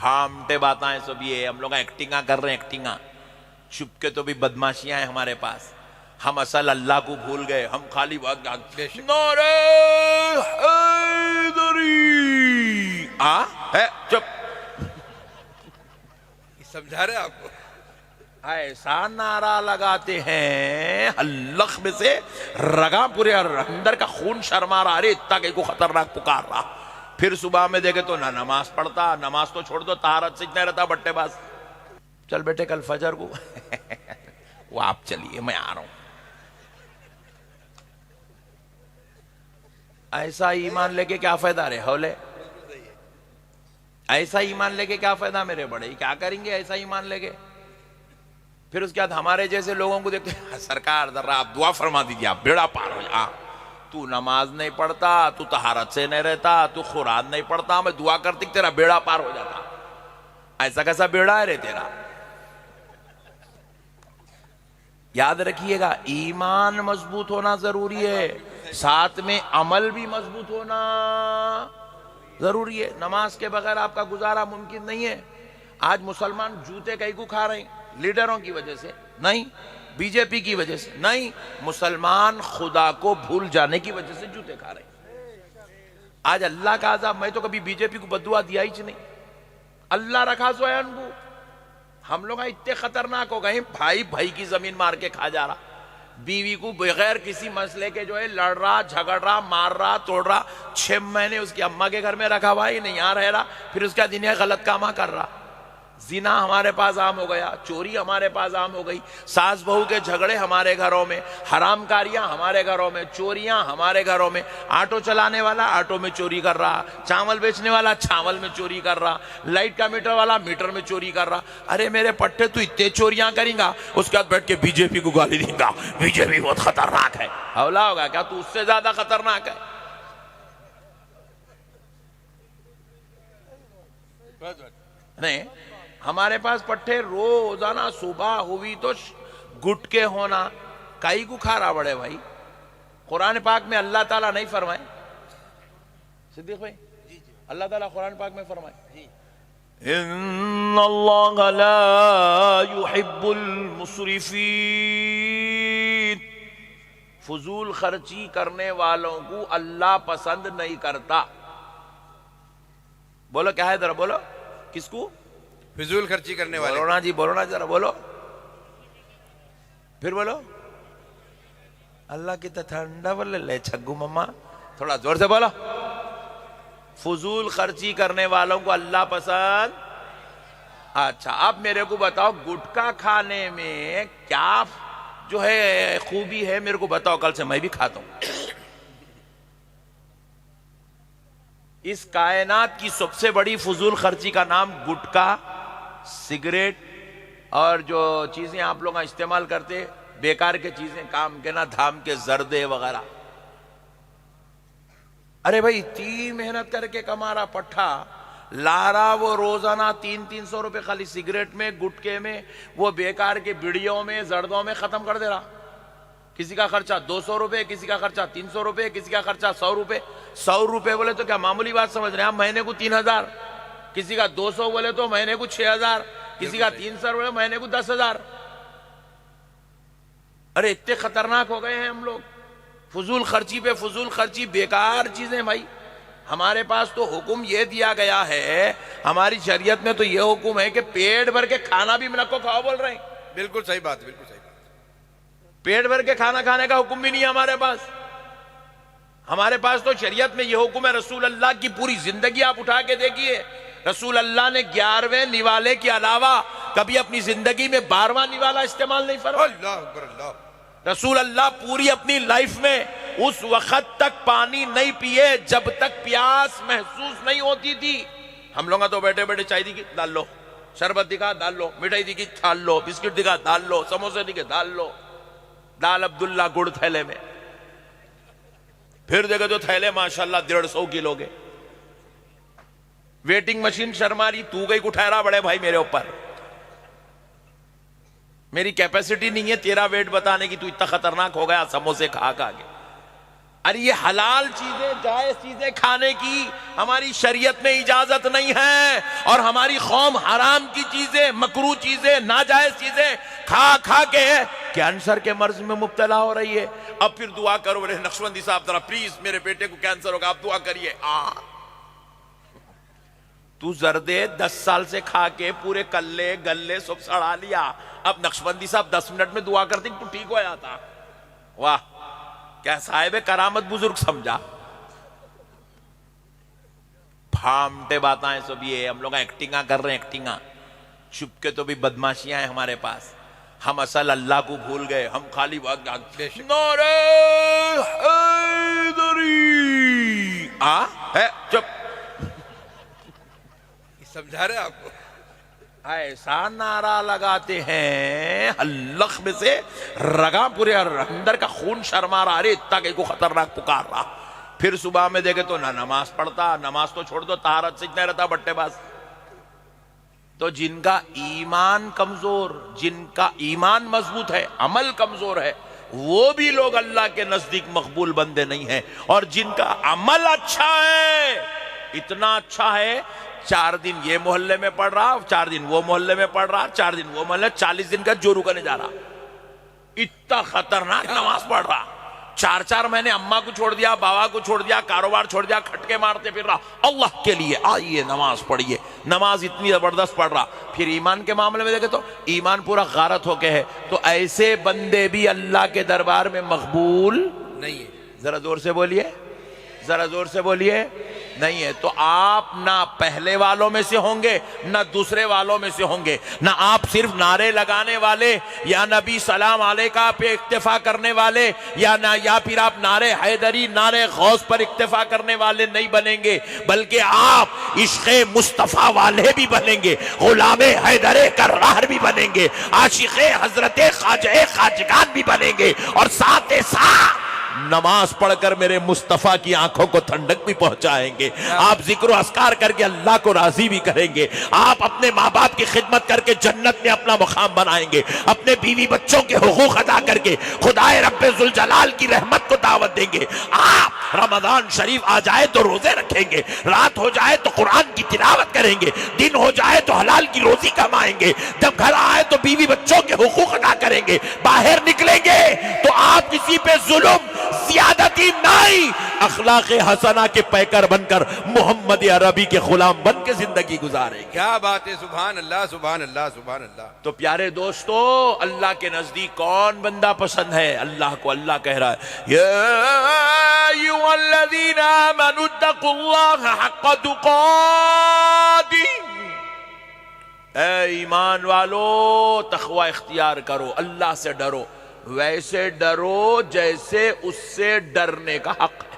घामटे बातें सब ये हम लोग एक्टिंगा कर रहे हैं, एक्टिंगा। चुपके तो भी बदमाशियां हैं हमारे पास। हम असल अल्लाह को भूल गए, हम खाली बात नारे हैदरी है। चुप, समझा रहे आपको। ऐसा नारा लगाते हैं हल्लख में से रगा पूरे अंदर का खून शर्मा रहा, अरे इतना कहीं को खतरनाक पुकार रहा। फिर सुबह में देखे तो ना नमाज पढ़ता, नमाज तो छोड़ दो, तारत सीखना रहता बट्टेबाज। चल बेटे कल फजर को वो आप चलिए मैं आ रहा हूं। ऐसा ईमान लेके क्या फायदा रे हौले, ऐसा ईमान लेके क्या फायदा मेरे बड़े, क्या करेंगे ऐसा ईमान लेके। फिर उसके बाद हमारे जैसे लोगों को देखते सरकार जरा आप दुआ फरमा दीजिए, आप बेड़ा पार हो जा। तू नमाज नहीं पढ़ता, तू तहारत से नहीं रहता, तू खुरान नहीं पढ़ता, मैं दुआ करती तेरा बेड़ा पार हो जाता। ऐसा कैसा बेड़ा है रे तेरा। याद रखिएगा ईमान मजबूत होना जरूरी है, साथ में अमल भी मजबूत होना जरूरी है। नमाज के बगैर आपका गुजारा मुमकिन नहीं है। आज मुसलमान जूते कहीं को खा रहे हैं, लीडरों की वजह से नहीं, बीजेपी की वजह से नहीं, मुसलमान खुदा को भूल जाने की वजह से जूते खा रहे हैं। आज अल्लाह का अज़ाब, मैं तो कभी बीजेपी को बदुआ दिया ही नहीं, अल्लाह रखा सो है उनको। हम लोग इतने खतरनाक हो गए, भाई भाई की जमीन मार के खा जा रहा, बीवी को बगैर किसी मसले के जो है लड़ रहा, झगड़ रहा, मार रहा, तोड़ रहा। 6 महीने उसकी अम्मा के घर में रखा हुआ ही नहीं, यहाँ रह रहा, फिर उसका दिन है गलत कामा कर रहा। जिना हमारे पास आम हो गया, चोरी हमारे पास आम हो गई, सास बहू के झगड़े हमारे घरों में, हरामकारियां हमारे घरों में, चोरियां हमारे घरों में। ऑटो चलाने वाला ऑटो में चोरी कर रहा, चावल बेचने वाला चावल में चोरी कर रहा, लाइट का मीटर वाला मीटर में चोरी कर रहा। अरे मेरे पट्टे तू इतने चोरियां करेगा, उसके बाद बैठ के बीजेपी को गाली देगा, बीजेपी बहुत खतरनाक है। हौला होगा क्या तू उससे ज्यादा खतरनाक है। नहीं, हमारे पास पट्टे रोजाना सुबह हुई तो गुटके होना, काई को खा रहा बड़े भाई। कुरान पाक में अल्लाह ताला नहीं फरमाए, सिद्दीक भाई अल्लाह ताला कुरान पाक में फरमाए, इन्नल्लाह ला युहिब्बुल मुसरिफीन, फजूल खर्ची करने वालों को अल्लाह पसंद नहीं करता। बोलो क्या है, जरा बोलो किसको, फिजूल खर्ची करने वाले। बोलो ना जी, बोलो ना जरा बोलो, फिर बोलो। अल्लाह की तो ठंडा बोले ले छग्गू मम्मा, थोड़ा जोर से बोलो। फजूल खर्ची करने वालों को अल्लाह पसंद। अच्छा अब मेरे को बताओ गुटखा खाने में क्या जो है खूबी है, मेरे को बताओ, कल से मैं भी खाता हूं। इस कायनात की सबसे बड़ी फजूल खर्ची का नाम गुटखा, सिगरेट और जो चीजें आप लोग इस्तेमाल करते बेकार के चीजें, काम के ना धाम के, जर्दे वगैरह। अरे भाई इतनी मेहनत करके कमा रहा पट्टा, ला रहा वो रोजाना 300-300 रुपए खाली सिगरेट में, गुटके में, वो बेकार के बीड़ियों में, जर्दों में खत्म कर दे रहा। किसी का खर्चा 200 रुपए, किसी का खर्चा 300 रुपए, किसी का खर्चा 100 रुपए। 100 रुपए बोले तो क्या मामूली बात समझ रहे हैं आप, महीने को 3000। किसी का 200 बोले तो महीने को 6000, किसी का 300 बोले महीने को 10,000। अरे इतने खतरनाक हो गए हैं हम लोग, फजूल खर्ची पे फजूल खर्ची, बेकार चीजें। भाई हमारे पास तो हुक्म ये दिया गया है, हमारी शरीयत में तो ये हुक्म है कि पेट भर के खाना भी मिला को खाओ बोल रहे हैं। बिल्कुल सही बात है, बिल्कुल सही बात। पेट भर के खाना खाने का हुक्म भी नहीं है हमारे पास। हमारे पास तो शरीयत में यह हुक्म है, रसूल अल्लाह की पूरी जिंदगी आप उठा के देखिए, रसूल अल्लाह ने 11वें निवाले के अलावा कभी अपनी जिंदगी में 12वां निवाला इस्तेमाल नहीं फरमाया। अल्लाह अकबर, अल्लाह। रसूल अल्लाह पूरी अपनी लाइफ में उस वक्त तक पानी नहीं पिए जब तक प्यास महसूस नहीं होती थी। हम लोग तो बैठे बैठे चाय दी डाल लो, शरबत दिखा डाल लो, मिठाई दिखी डाल लो, बिस्किट दिखा डाल लो, समोसे दिखे डाल लो, दाल अब्दुल्ला गुड़ थैले में। फिर देखे तो थैले माशाल्लाह 150 किलो के। वेटिंग मशीन शर्मारी, तू गई कुठहरा बड़े भाई मेरे ऊपर, मेरी कैपेसिटी नहीं है तेरा वेट बताने की, तू इतना खतरनाक हो गया समोसे खा खा के। अरे ये हलाल चीजें, जायज चीजें खाने की हमारी शरीयत में इजाजत नहीं है, और हमारी कौम हराम की चीजें, मकरूह चीजें, नाजायज चीजें खा खा के कैंसर के मर्ज में मुब्तला हो रही है। अब फिर दुआ करो, बोले नक्शबंदी साहब जरा प्लीज मेरे बेटे को कैंसर होगा, आप दुआ करिए। तू जर्दे 10 साल से खा के पूरे कल्ले गल्ले सब सड़ा लिया, अब नक्शबंदी साहब 10 मिनट में दुआ करते तू ठीक हो जाता। वाह, क्या साहिब करामत बुजुर्ग समझा। फामटे बातें सब ये हम लोग एक्टिंगा कर रहे हैं, एक्टिंगा छुप के तो भी बदमाशियां हैं हमारे पास। हम असल अल्लाह को भूल गए, हम खाली बात नारे हैदरी है चुप। समझा रहे आपको, ऐसा नारा लगाते हैं हल्लख में से रगा पूरे अंदर का खून शर्मा रहा, अरे इतना कहीं को खतरनाक पुकार रहा। फिर सुबह में देखे तो ना नमाज पढ़ता, नमाज तो छोड़ दो, तारत सीखने रहता बट्टेबाज। तो जिनका ईमान कमजोर, जिनका ईमान मजबूत है, अमल कमजोर है, वो भी लोग अल्लाह के नजदीक मकबूल बंदे नहीं है। और जिनका अमल अच्छा है, इतना अच्छा है 4 दिन ये मोहल्ले में पढ़ रहा, 4 दिन वो मोहल्ले में पढ़ रहा, 4 दिन वो मोहल्ले, 40 दिन का जोरू करने जा रहा, इतना खतरनाक नमाज पढ़ रहा। 4-4 महीने अम्मा को छोड़ दिया, बाबा को छोड़ दिया, कारोबार छोड़ दिया, खटके मारते फिर रहा अल्लाह के लिए, आइए नमाज पढ़िए, नमाज इतनी जबरदस्त पढ़ रहा। फिर ईमान के मामले में देखे तो ईमान पूरा गारत होके है। तो ऐसे बंदे भी अल्लाह के दरबार में मकबूल नहीं है। जरा जोर से बोलिए, जरा जोर से बोलिए, नहीं है। तो आप ना पहले वालों में से होंगे ना दूसरे वालों में से होंगे, ना आप सिर्फ नारे लगाने वाले या नबी सलाम अलैका पे इक्तिफा करने वाले, या फिर आप नारे हैदरी, नारे गौस पर इक्तिफा करने वाले नहीं बनेंगे, बल्कि आप इश्क़े मुस्तफ़ा वाले भी बनेंगे, गुलामे हैदरे कर्रार भी बनेंगे, आशिक़े हजरते ख्वाजा खाजगान भी बनेंगे, और साथ ही साथ नमाज पढ़कर मेरे मुस्तफा की आंखों को ठंडक भी पहुंचाएंगे। आप जिक्र अस्कार करके अल्लाह को राजी भी करेंगे। आप अपने माँ बाप की खिदमत करके जन्नत में अपना मुकाम बनाएंगे। अपने बीवी बच्चों के हुकूक अदा करके खुदाए रब्बे जुल जलाल की रहमत को दावत देंगे। आप रमजान शरीफ आ जाए तो रोजे रखेंगे, रात हो जाए तो कुरान की तिलावत करेंगे, दिन हो जाए तो हलाल की रोजी कमाएंगे, जब घर आए तो बीवी बच्चों के हुकूक अदा करेंगे, बाहर निकलेंगे तो आप किसी पे जुल्म ज़्यादती नहीं, अखलाक हसना के पैकर बनकर मोहम्मद अरबी के गुलाम बन के जिंदगी गुजारेंगे। क्या बात है, सुभान अल्लाह सुभान अल्लाह सुभान अल्लाह। तो प्यारे दोस्तों, अल्लाह के नजदीक कौन बंदा पसंद है? अल्लाह को। अल्लाह कह रहा है या अय्युहल्लज़ीना आमनुत्तकुल्लाह हक़्क़ तुक़ातिह, ऐ ईमान वालो तक़वा इख्तियार करो, अल्लाह से डरो, वैसे डरो जैसे उससे डरने का हक है।